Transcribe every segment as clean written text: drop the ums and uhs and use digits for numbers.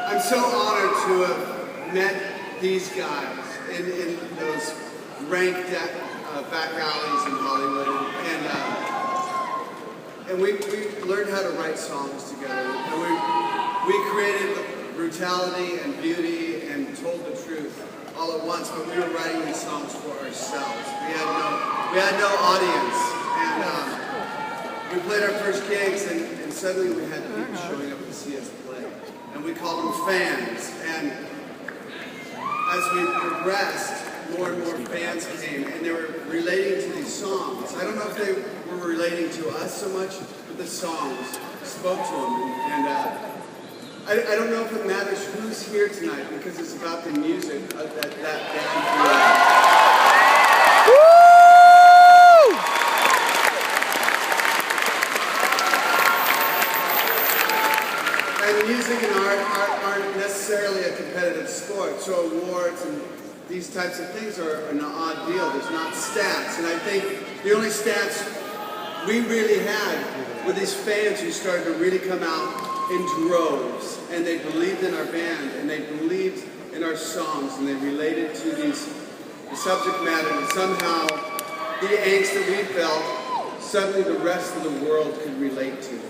I'm so honored to have met these guys in those rank back alleys in Hollywood, and we learned how to write songs together, and we created brutality and beauty and told the truth all at once, but we were writing these songs for ourselves. We had no audience, and we played our first gigs, and suddenly we had people showing up to see us play, and we called them fans. And as we progressed, more and more fans came, and they were relating to these songs. I don't know if they were relating to us so much, but the songs spoke to them. And I don't know if it matters who's here tonight, because it's about the music that band. And music and art aren't necessarily a competitive sport, so awards and these types of things are an odd deal. There's not stats, and I think the only stats we really had were these fans who started to really come out in droves, and they believed in our band, and they believed in our songs, and they related to the subject matter, and somehow the angst that we felt, suddenly the rest of the world could relate to.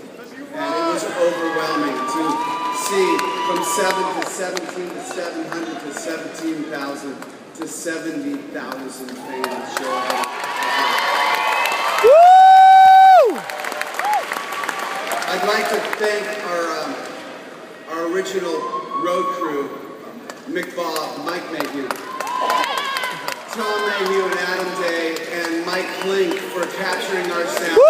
And it was overwhelming to see from 7 to 17 to 700 to 17,000 to 70,000 fans show up. Woo! I'd like to thank our original road crew, Mick Bob, Mike Mayhew, Tom Mayhew and Adam Day, and Mike Klink for capturing our sound. Woo!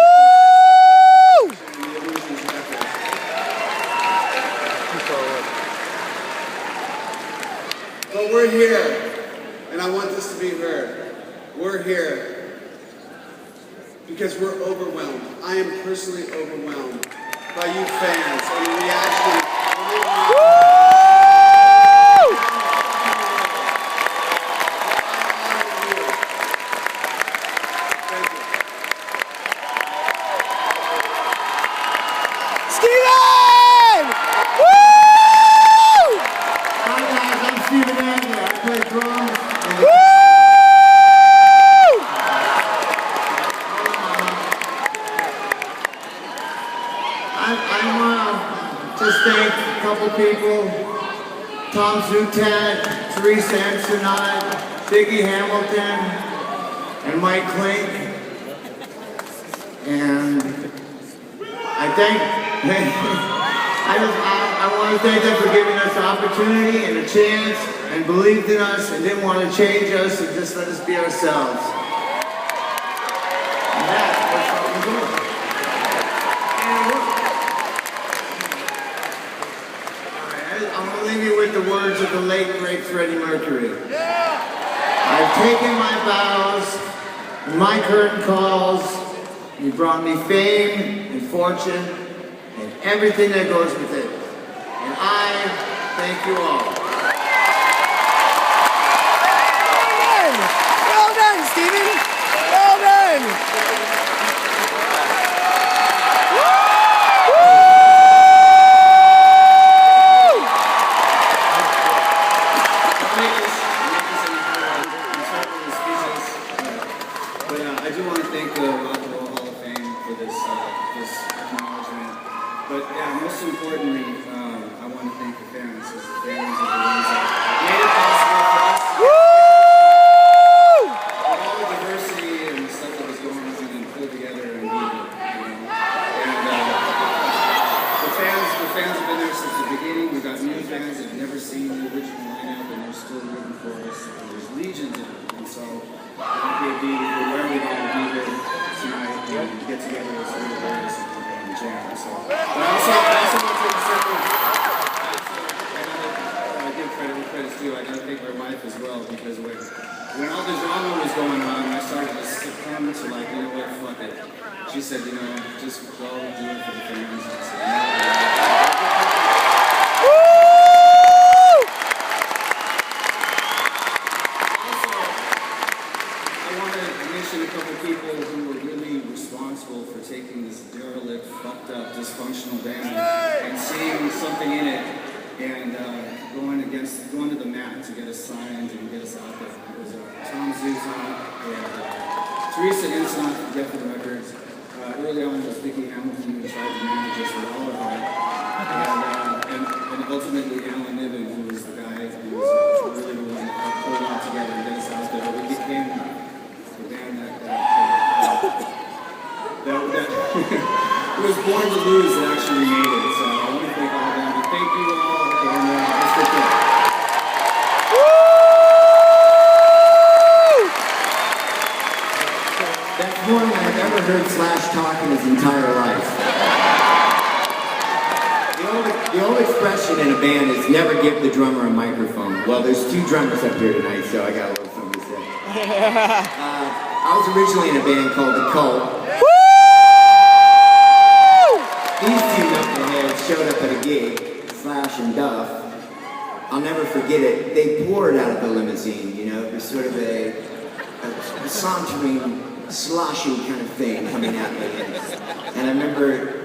But we're here, and I want this to be heard. We're here because we're overwhelmed. I am personally overwhelmed by you fans and the reaction. Just thank a couple people, Tom Zutat, Teresa Ansonat, Biggie Hamilton, and Mike Klink. And I want to thank them for giving us the opportunity and a chance and believed in us and didn't want to change us and just let us be ourselves. And that's what we're doing. I'm going to leave you with the words of the late, great Freddie Mercury. I've taken my vows, and my curtain calls. You brought me fame and fortune and everything that goes with it. And I thank you all. Well done, Stephen. Well done. I do want to thank the Rock and Roll Hall of Fame for this acknowledgement. But yeah, most importantly, I want to thank the fans. Because the fans are the ones that made it possible for us. With all the diversity and the stuff that was going on and pulled together and needed, And the fans have been there since the beginning. We've got new fans that have never seen the original lineup and they're still rooting for us. And there's legions of them. And so we're where we want to be here tonight and get together as little boys and jam. So, but I also want to take a second. I give credit where credit's due. I gotta thank my wife as well, because when all the drama was going on, I started to succumb to like, you know what, fuck it. She said, just go and do it for the fans. And so, a couple people who were really responsible for taking this derelict, fucked up, dysfunctional band and seeing going to the mat to get us signed and get us out there. It was Tom Zuzon and Teresa Instant, Get for the Records. Early on, it was Vicki Hamilton who tried to manage us with all of that. And ultimately, Alan Niven, who was the guy who was really the one that pulled it all together and get us out there. We became the band that was born to lose and actually made it. So I want to thank all of them. Thank you all, and let's get there. That's more than I've ever heard Slash talk in his entire life. The old expression in a band is never give the drummer a microphone. Well, there's two drummers up here tonight, so I got a little something to say. I was originally in a band called The Cult. These two knuckleheads showed up at a gig, Slash and Duff. I'll never forget it. They poured out of the limousine, you know. It was sort of a sauntering, sloshy kind of thing coming at me. And I remember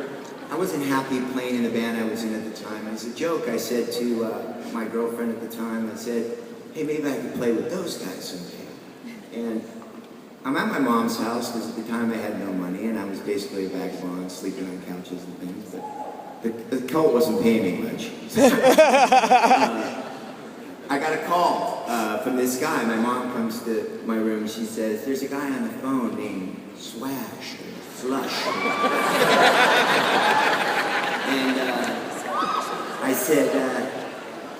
I wasn't happy playing in the band I was in at the time. As a joke, I said to my girlfriend at the time, I said, hey, maybe I could play with those guys someday. And I'm at my mom's house because at the time I had no money and I was basically a vagabond, sleeping on couches and things, but the Cult wasn't paying me much. I got a call from this guy. My mom comes to my room and she says, there's a guy on the phone named Slush. And I said,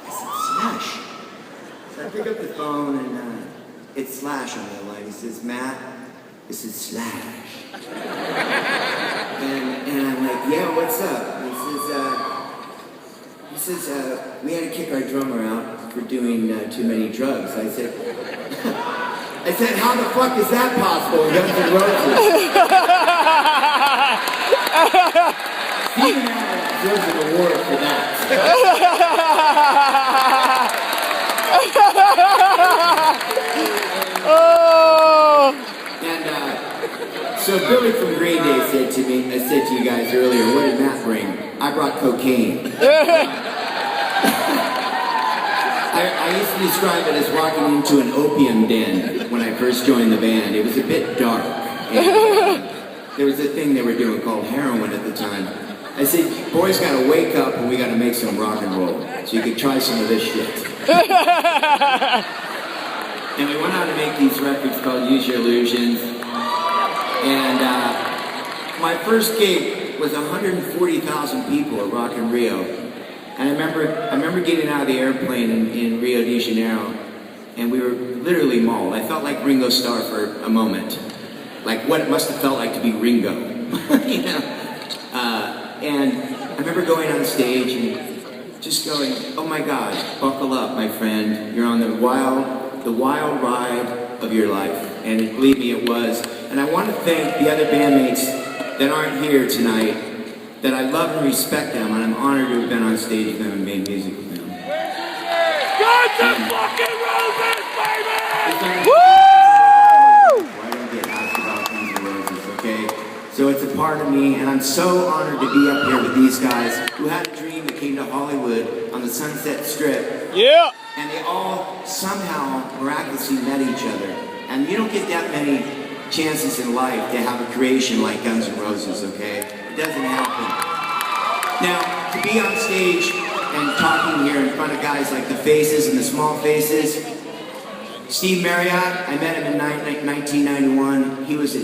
Slash. So I pick up the phone and it's Slash on the line. He says, Matt, this is Slash. And I'm like, yeah, what's up? He says, we had to kick our drummer out for doing too many drugs. I said, how the fuck is that possible in Guns N' Roses? Steven Allen deserves an award for that. And so Billy from Green Day said to me, I said to you guys earlier, what did Matt bring? I brought cocaine. I used to describe it as walking into an opium den when I first joined the band. It was a bit dark. And, there was a thing they were doing called heroin at the time. I said, boys gotta wake up and we gotta make some rock and roll. So you could try some of this shit. And we went out to make these records called Use Your Illusions. And my first gig was 140,000 people at Rock in Rio. And I remember getting out of the airplane in Rio de Janeiro, and we were literally mauled. I felt like Ringo Starr for a moment. Like what it must have felt like to be Ringo. You know? And I remember going on stage and just going, oh my God, buckle up, my friend. You're on the wild ride of your life. And believe me, it was. And I want to thank the other bandmates that aren't here tonight, that I love and respect them, and I'm honored to have been on stage with them and made music with them. Guns N' fucking Roses, baby! Woo! Why don't get asked about Guns N' Roses, okay? So it's a part of me, and I'm so honored to be up here with these guys who had a dream that came to Hollywood on the Sunset Strip. Yeah! And they all somehow miraculously met each other. And you don't get that many chances in life to have a creation like Guns N' Roses, okay? It doesn't happen. Now, to be on stage and talking here in front of guys like the Faces and the Small Faces, Steve Marriott, I met him in 1991. He was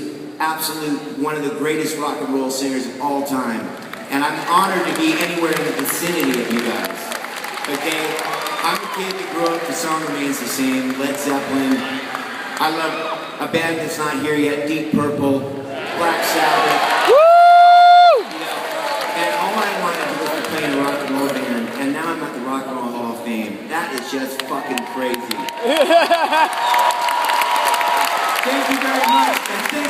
one of the greatest rock and roll singers of all time. And I'm honored to be anywhere in the vicinity of you guys. Okay? I'm a kid that grew up, the song remains the same, Led Zeppelin. I love a band that's not here yet, Deep Purple, Black Sabbath. Woo! You know, and all I wanted to do was to play in a rock and roll band, and now I'm at the Rock and Roll Hall of Fame. That is just fucking crazy. Thank you very much, and thank